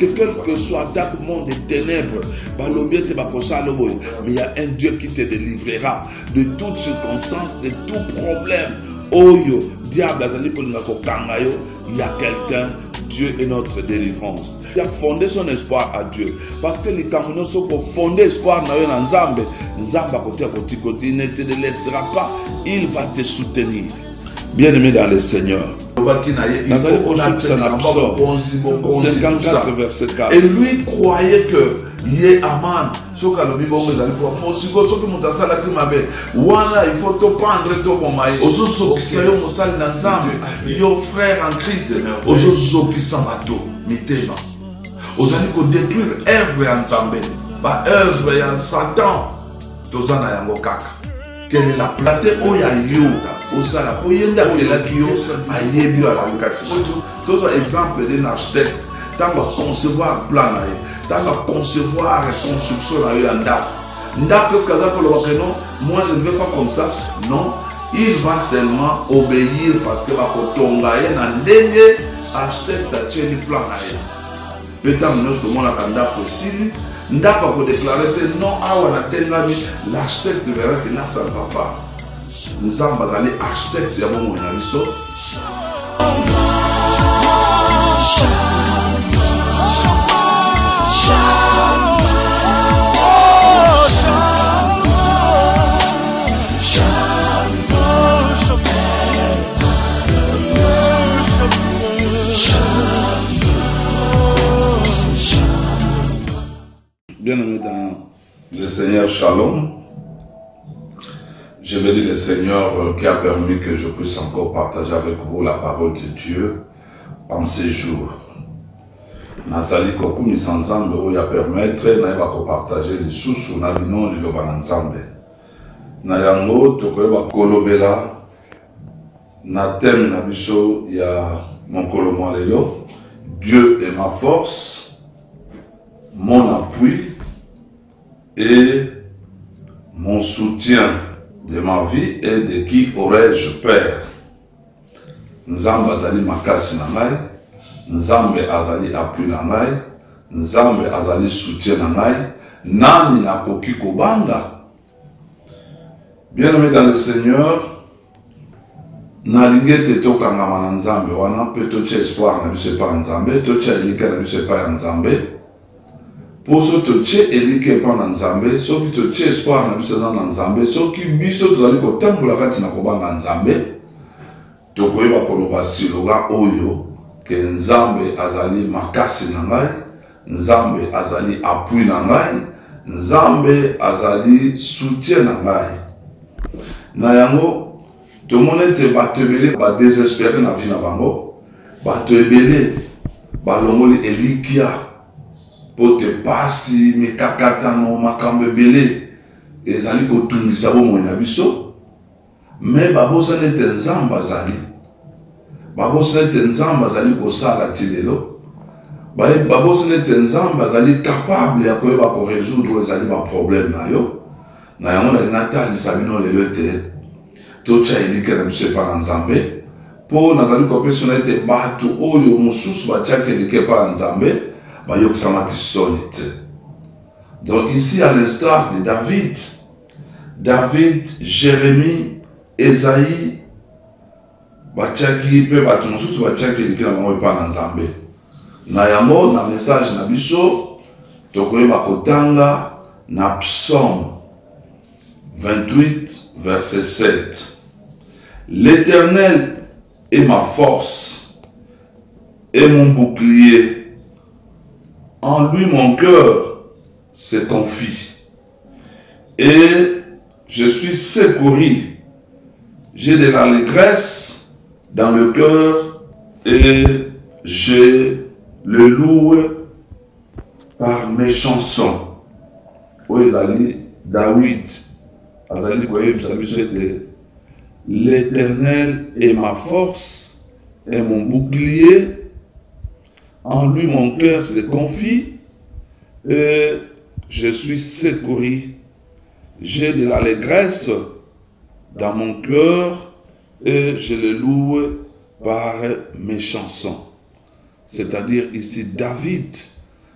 que quel que soit ta monde des ténèbres, mais il y a un Dieu qui te délivrera de toutes circonstances, de tout problème. Oh yo, diable, il y a quelqu'un, Dieu est notre délivrance. Il a fondé son espoir à Dieu. Parce que les Camerounais sont pour fonder espoir dans Nzambe. Nzambe à côté, il ne te laissera pas. Il va te soutenir. Bien-aimé dans le Seigneur. 54 verset 4. Et lui croyait que Aman, il faut te prendre ton moment. Yo frère en Christ, vous allez détruire œuvre ensemble, pas œuvre en Satan. Quelle est la place où il y a yo? Au sala, pour y aller à la Kyo, à Yébio à la Lucati. Tous les exemples d'un architecte, tant qu'on concevoir plan, tant qu'on concevoir construction à Yanda. Qu'est-ce que ça pour le non? Moi je ne veux pas comme ça. Non, il va seulement obéir parce que va kotongaye na ndenge architecte a tenu plan à elle. Peut-être nous tout le monde a candidat possible. Ndaka pour déclarer non à l'architecte verra que là ça ne va pas. Nous sommes allés architectes de mon aviso. Bien-aimé dans le Seigneur, Shalom. Je bénis le Seigneur qui a permis que je puisse encore partager avec vous la parole de Dieu en ces jours. Nazali kokumi sanzambe oya permettre na ba ko partager les sous na bino liloba nzambe. Na yango tokoyeba kolobela na thème na biso ya mokolo mo lelo. Dieu est ma force, mon appui et mon soutien de ma vie et de qui aurais-je peur. Nzambe azali makasi na ngai, Nzambe azali appui na ngai, Nzambe azali soutien na ngai, nani nakoki kobanga. Bien-aimé dans le Seigneur, nalingi te tokangama na Nzambe wana pe totia espoir na biso epai ya Nzambe, totia elika na biso epai ya Nzambe. Pour ce que elike pa na Nzambe, soki totie espoir na biso na Nzambe, soki biso tozali kotambola kati na kobanga Nzambe, tokoyeba koloba siloga oyo ke Nzambe azali makasi na ngai, Nzambe azali appui na ngai, Nzambe azali soutien na ngai. Na yango tomone te bato ebele ba désespéré na vie na bango, bato ebele balongoli elikia pour te passer mes kakatano makambe belé ezali kotungisa bomoi na biso mais babosa nete Nzambe azali babosa nete Nzambe azali kosala tilelo babosa nete Nzambe azali capable ya koyeba ko résoudre ezali ba problème na yo na yango na natali sabino lelo te tocha elike na biso epa na Nzambe po nazali kopesa nete bato oyo mosusu batiaka elike epa na Nzambe. Donc ici à l'instar de David, Jérémie, Esaïe, batiaki pe bato mosusu batiaki elike na bango epa na Nzambe. Na yango na message na biso tokoyeba kotanga na Psaume 28 verset 7. L'Éternel est ma force et mon bouclier. En lui, mon cœur se confie. Et je suis secouru. J'ai de l'allégresse dans le cœur et je le loue par mes chansons. Oui, David, l'Éternel est ma force et mon bouclier. En lui, mon cœur se confie et je suis secouru. J'ai de l'allégresse dans mon cœur et je le loue par mes chansons. C'est-à-dire ici, David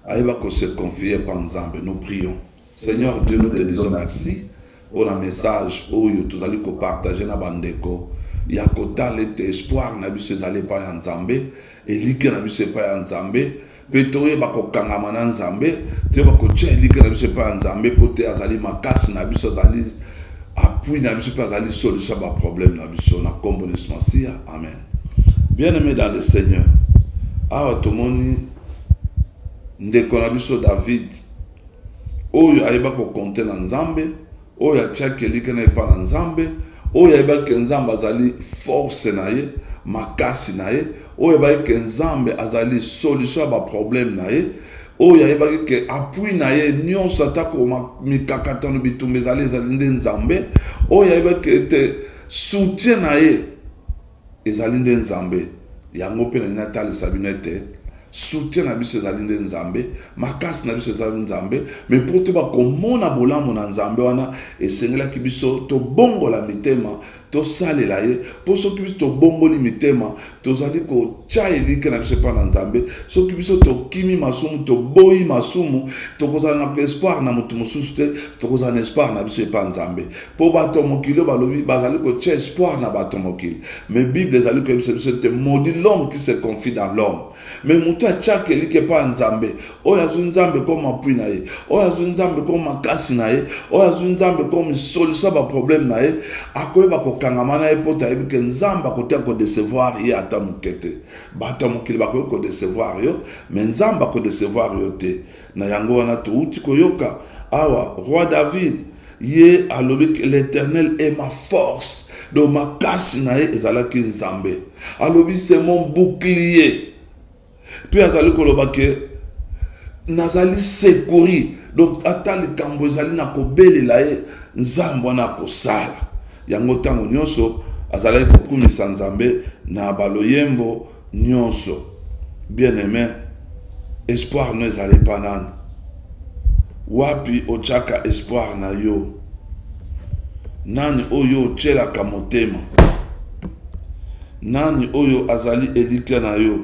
Aïba ko se confier par Nzambe. Nous prions. Seigneur Dieu, nous te disons merci pour le message où tu allais partager na bandeko. Ya kotale te espoir na biso ezali pa ya Nzambe, elike na biso pa ya Nzambe, pe toyeba kokangama na Nzambe, toyeba kotia elike na biso pa ya Nzambe, po te azali makasi na biso, azali appui na biso, pe azali solution ba problème na biso, na kombo de Masia. Amen. Bien-aimé dans le Seigneur, awa tomoni ndeko na biso David, oyo ayeba ko compter na Nzambe, oyo atiaki elike na pa na Nzambe, oyo ayeba ke Nzambe azali force na ye, makasi na ye, oyo ayeba ke Nzambe azali solution ba problème na ye, oyo ayeba ke appui na ye nyonso atako mikakatano bitumba ezali nde Nzambe, oyo ayeba ke te soutien na ye ezali nde Nzambe. Yango pe na natali sabino ete soutien na biso ezali nde Nzambe, makasi na biso ezali Nzambe, mais pour te ba komona bolambo na Nzambe wana esengelaki biso to bongola mitema to salela ye, po soki biso to bongoli mitema tozali ko tia elike na biso pa na Nzambe, soki biso to kimi masumu to boyi masumu to kozala na espoir na mutu mosusu te, to kozala na espoir na biso pa Nzambe. Po bato mokili balobi bazali ko tia espoir na bato mokili, mais Bible ezali ko biso te maudit l'homme qui se confie dans l'homme. Mais mutu a tia elike pa Nzambe, oyo azu Nzambe comme appui na ye, oyo azu Nzambe comme makasi na ye, oyo azu Nzambe comme solution ba problème na ye, akoyeba ko kangama na ye po ta yebi ke Nzambe akotia ko décevoir ye ata mokete. Bato mokili bakoki ko décevoir yo, mais Nzambe ko décevoir yo te. Na yango wana touti koyoka awa roi David ye alobi que l'Éternel est ma force, donc makasi na ye ezalaki Nzambe. Alobi c'est mon bouclier. Puis azali koloba ke nazali secouri, donc atali kambo ezali na kobelela ye Nzambe na kosala. Yango tango nyonso azali kokumisa Nzambe na baloyembo nyonso. Bien-aimé, espoir no ezali pa nani. Wapi ochaka espoir na yo? Nani oyo ochelaka motema? Nani oyo azali elike na yo?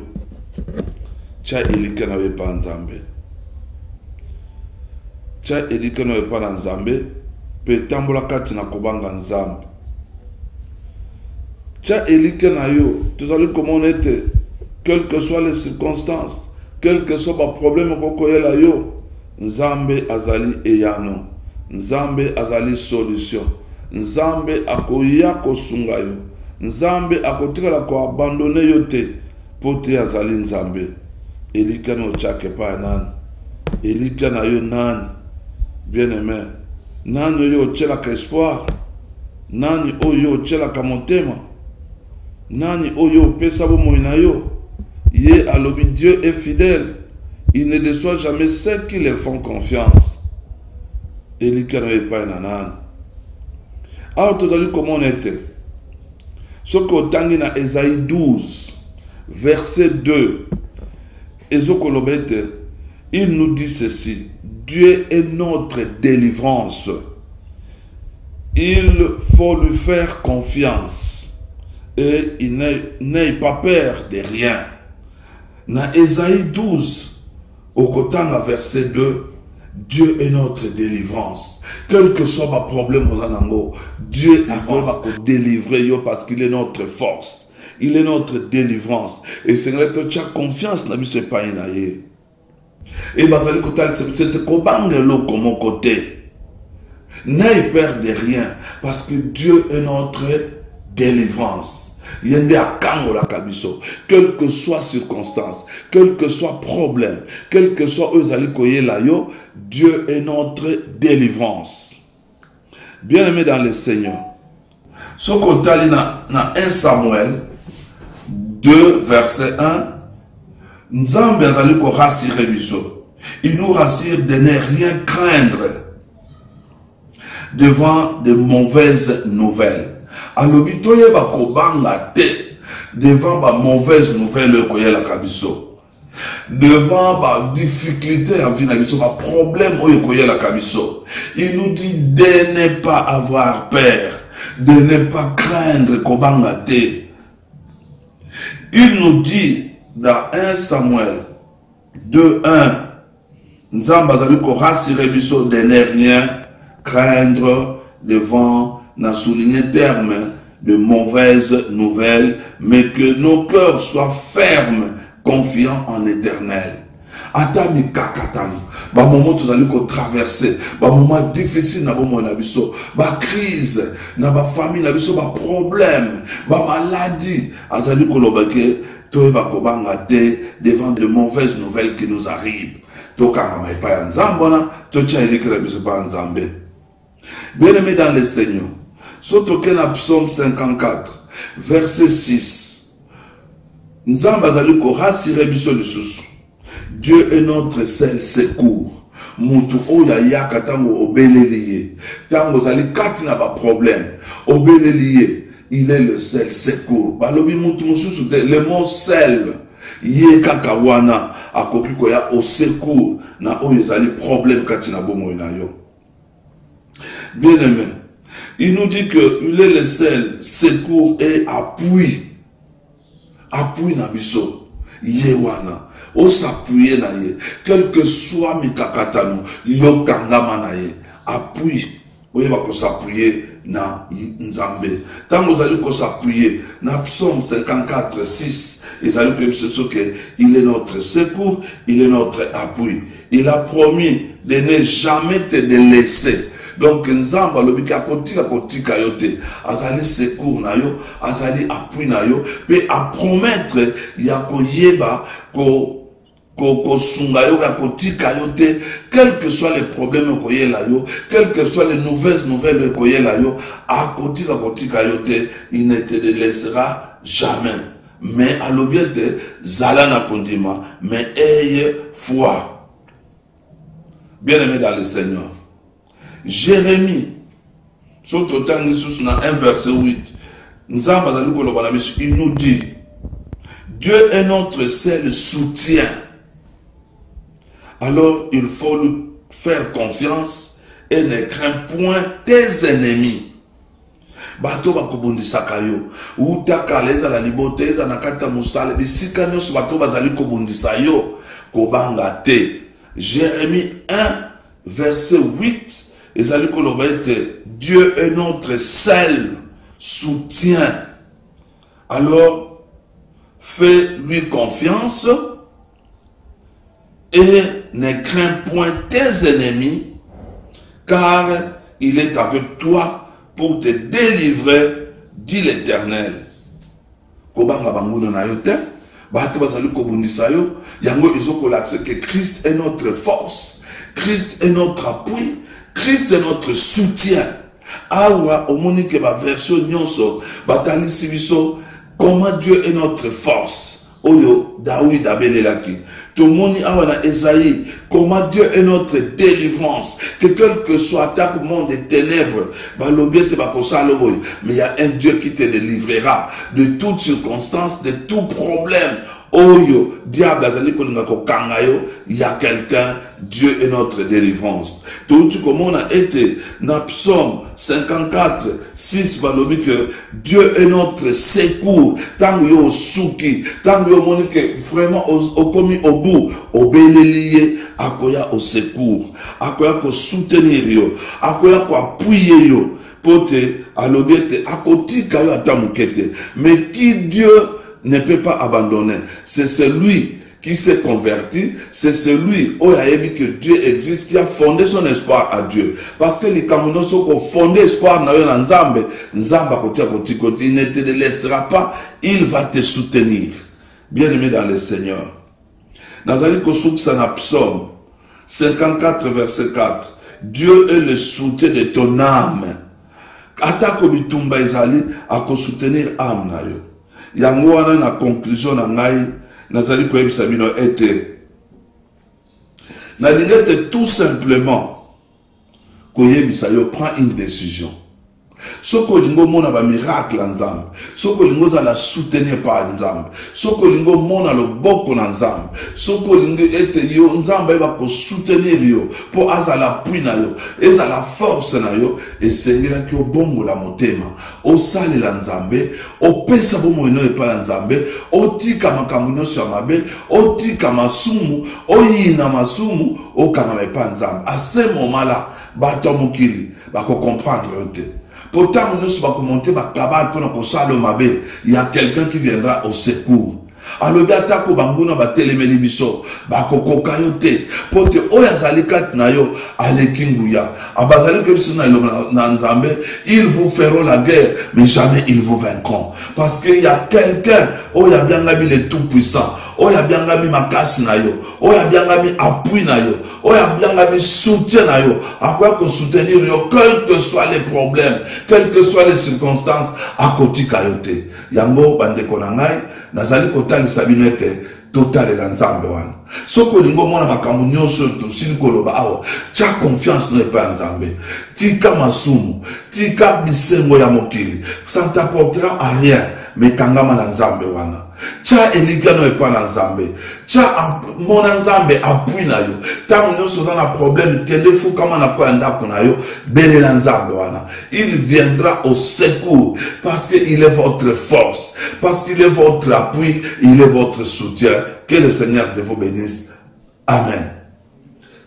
Tia elike na yo pa Nzambe. Tia elike na yo pa na Nzambe, pe tambola kati na kobanga Nzambe. Tia elike na yo, tozali komona ete, quelles que soient les circonstances, quel que soit le problème kokoyela yo, Nzambe azali eyano, Nzambe azali solution, Nzambe akoya kosunga yo, Nzambe akotikala ko abandonner yo te, pote azali Nzambe. Elika no chake pa nani, elika na yo nani, bien-aimé, nani yo chela ka espoir, nani oyo chela ka motema, nani oyo pesa bo moina yo. Ye alobi Dieu est fidèle, il ne déçoit jamais ceux qui le font confiance. Elika no pa nani. Alors tozali comment on était. Ce qu'otangi na Esaïe 12, verset 2. Il nous dit ceci: Dieu est notre délivrance. Il faut lui faire confiance et il n'ait pas peur de rien. Dans Esaïe 12, au Kotanga verset 2, Dieu est notre délivrance. Quel que soit le problème, Dieu va délivrer parce qu'il est notre force. Il est notre délivrance. Et Seigneur, tu as confiance dans ce pays. Et Bazali Kotal, c'est Kobangelo comme côté. N'aie peur de rien. Parce que Dieu est notre délivrance. Yende akango la kabiso. Quelle que soit circonstance, quel que soit problème, quel que soit eux koye la yo, Dieu est notre délivrance. Bien-aimé dans le Seigneur. Ce qu'on t'a dit dans 1 Samuel 2, verset 1, Nzambe azali ko rassurer biso. Il nous rassure de ne rien craindre devant de mauvaises nouvelles. Alobi toyeba kobanga te devant ba mauvaises nouvelles koyela kabiso. Devant ba difficulté à vie na biso, ba problème oyo koyela kabiso. Il nous dit de ne pas avoir peur, de ne pas craindre kobanga te. Il nous dit dans 1 Samuel 2, 1, Nzamba azali ko rassurer biso de ne rien craindre devant, n'a souligné terme de mauvaises nouvelles, mais que nos cœurs soient fermes, confiants en l'éternel. Atami kakatami, ba moment tozali ko traverser, ba moment difficile na bomo na biso, ba crise na ba famille na biso, ba problème, ba maladie, azali ko lobake to ba ko banga te devant de mauvaises nouvelles qui nous arrivent. To kanga mai pa nzambona, to cha elikira biso pa nzambe. Bien-aimé dans le Seigneur, surtout que dans Psaume 54, verset 6, Nzamba azali ko rassurer biso lisusu. Dieu est notre seul secours. Mutu oya yaka tango obeleliye. Tango zali kati na ba problème. Obeleliye, il est le seul secours. Balobi mutu mususu le mot seul. Ye kaka wana akoki koya au secours na oyo zali problème kati na bomo na yo. Bien aimé, il nous dit que il est le seul secours et appui. Appui na biso. Ye wana. O s'appuyer na ye, quel que soit mi kakatano, yo kangama na ye, appui, oye ba ko s'appuyer na nzambe. Tango zali ko s'appuyer na Psaume 54, 6, ils allaient que il est notre secours, il est notre appui. Il a promis de ne jamais te délaisser. Donc nzamba lobika kotika yote azali secours na yo, azali appui na yo, pe a promettre ya koyeba ko sunga yo kotika yote, quels que soient les problèmes koyela yo, quelles que soient les nouvelles koyela yo, a kotika yote, il ne te laissera jamais. Mais à l'objet zala na kondima, mais ayez foi. Bien-aimé dans le Seigneur. Jérémie, surtout dans 1 verset 8, il nous dit, Dieu est notre seul soutien. Alors il faut lui faire confiance et ne crains point tes ennemis. Bato bakobundisaka yo, utakaleza la liboteza nakata musale, bisika nyonso bato bazali kobundisa yo, kobanga te. Jérémie 1 verset 8, Dieu est notre seul soutien. Alors, fais-lui confiance et ne crains point tes ennemis, car il est avec toi pour te délivrer, dit l'Éternel. Que Christ est notre force, Christ est notre appui, Christ est notre soutien. Awa omonike ba version nyonso batali sibiso comment Dieu est notre force. Oyo David abelelaki. Tomoni awa na Esaïe comment Dieu est notre délivrance. Que quel que soit attaque monde des ténèbres, balobiete bakosalo boy, mais il y a un Dieu qui te délivrera de toutes circonstances, de tout problème. Oyo, diable azali kolinga ko kangayo, il y a quelqu'un, Dieu est notre délivrance. Tout comme on a été dans Psaume 54, 6, balobi que Dieu est notre secours. Tant yo souki, tant yo monique vraiment au commis au bout, au belelier, akoya au secours, akoya ko soutenir yo, akoya ko appuyer yo, pote, alobete, akoti kayo atamukete. Mais qui Dieu ne peut pas abandonner. C'est celui qui s'est converti, c'est celui où il a dit que Dieu existe, qui a fondé son espoir à Dieu. Parce que les Camerounais qui ont fondé espoir dans Nzambe, Nzamba côté, il ne te laissera pas, il va te soutenir. Bien-aimé dans le Seigneur. Nazali Kosouk Sana Psaume 54 verset 4. Dieu est le soutien de ton âme. Atako bitumba izali à soutenir âme na yo. Yango wana na conclusion na ngai nazali ko yebisa bino ete na lingete tout simplement ko yebisa yo prend une décision. Soko lingo mona ba miracle nzambe. Soko lingo za la soutenir par nzambe. Soko lingo mona lo boko na nzambe. Soko lingo ete yo nzambe ba ko soutenir yo pour azala appui na yo, ezala force na yo et sengela ki obongo la motema. O sale la nzambe, o pesa bomo ino epa la nzambe, o tika makambo nyonso ya mabe, o tika masumu, o yina masumu, o kanga epa nzambe. À ce moment-là, bato mokili ba ko comprendre yo te. Pourtant, nous sommes monter ma cabane pour nous mabe. Il y a quelqu'un qui viendra au secours. Alors, biata ko banguna ba telemeli biso ba koko kayote pote oya zalikat na yo alekinguya abazali ke biso na nzambe, ils vous feront la guerre mais jamais ils vous vaincront parce qu'il y a quelqu'un oya biangami le tout puissant, oya biangami makasi na yo, oya biangami appui na yo, oya biangami soutien na yo, akoya ko soutenir yo quels que soient les problèmes, quelles que soient les circonstances akoti kayote yango bande konangai nazali kotali sabinete total la nzambe wana. Soko lingo mwana makambo nyonso to sili koloba awa, tia confiance no epa nzambe. Tika masumu, tika bisengo ya mokili. Ça ne t'apportera à rien, mais kangama na nzambe wana. Tia elika no epa na nzambe. Tia mona nzambe appui na yo. Ta nyonso za na problème kende fu kama na kwa ndako na yo, bele na nzambe wana. Il viendra au secours parce qu'il est votre force, parce qu'il est votre appui, il est votre soutien. Que le Seigneur de vous bénisse. Amen.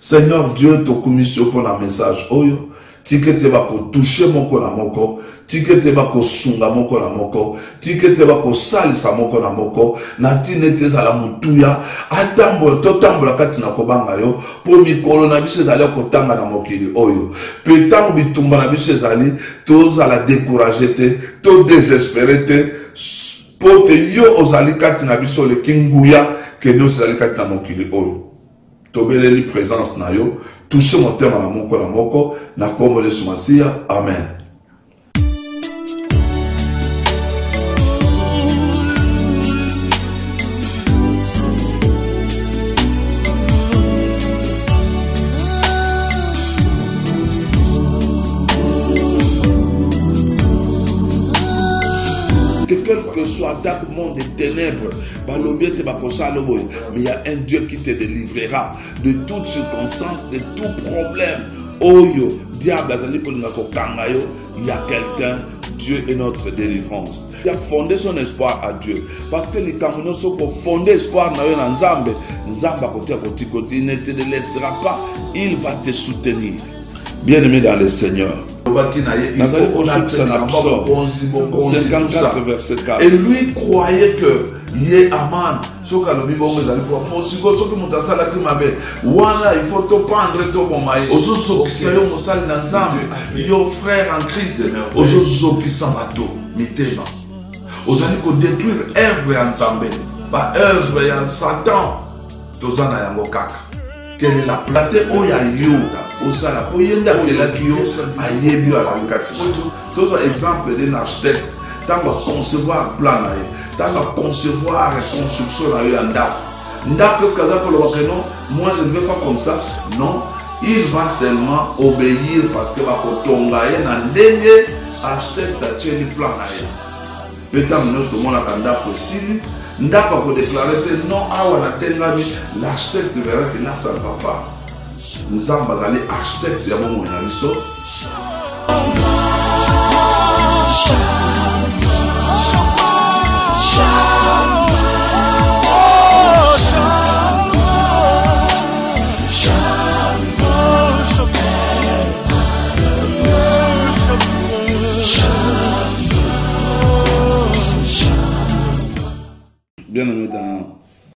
Seigneur Dieu, te commission pour un message. Oyo, tikete bako toucher moko na moko, tikete bako sunga moko na moko, tikete bako salisa moko na moko, natinete za la mutuya, atambola totambola kati na kobanga yo, pour mikolo na biso ezali kotanga na mokili oyo. Petango bitumba na biso ezali, to za la décourager te, to désespérer te, pote yo ozali kati na biso le kinguya, que nous allons kati na mokili oyo. Tobeleli présence na yo, toucher mon terme na moko, na kombo de Masia. Amen. Quel que soit attaque monde des ténèbres, mais il y a un Dieu qui te délivrera de toutes circonstances, de tout problème. Oh yo, diable, il y a quelqu'un, Dieu est notre délivrance. Il a fondé son espoir à Dieu. Parce que les Camerounais sont fondés espoir dans Nzambe. Nzambe à côté, il ne te laissera pas, il va te soutenir. Bien-aimé dans le Seigneur. 54 verset 4. Et lui croyait que il Aman, il faut te prendre ton moment. Yo frère en Christ, vous allez détruire œuvre ensemble, pas œuvre en Satan. Tozana yango kaka. Quelle est la place où il y a yo? Au sala, pour y aller à l'akio, à yebi à la location. Tous un exemple d'un architecte, tant qu'on concevoir plan, tant qu'on concevoir reconstruction à yanda. Nda que ce que ça pour le non, moi je ne veux pas comme ça. Non, il va seulement obéir parce que va kotongaye na ndenge architecte a tenu plan à yanda. Peut-être nous tout le monde a kanda possible. Nda pas pour déclarer non à la tengami, l'architecte verra que là ça ne va pas. Nous avons allé architecte ya bomo na biso. Bien aimé dans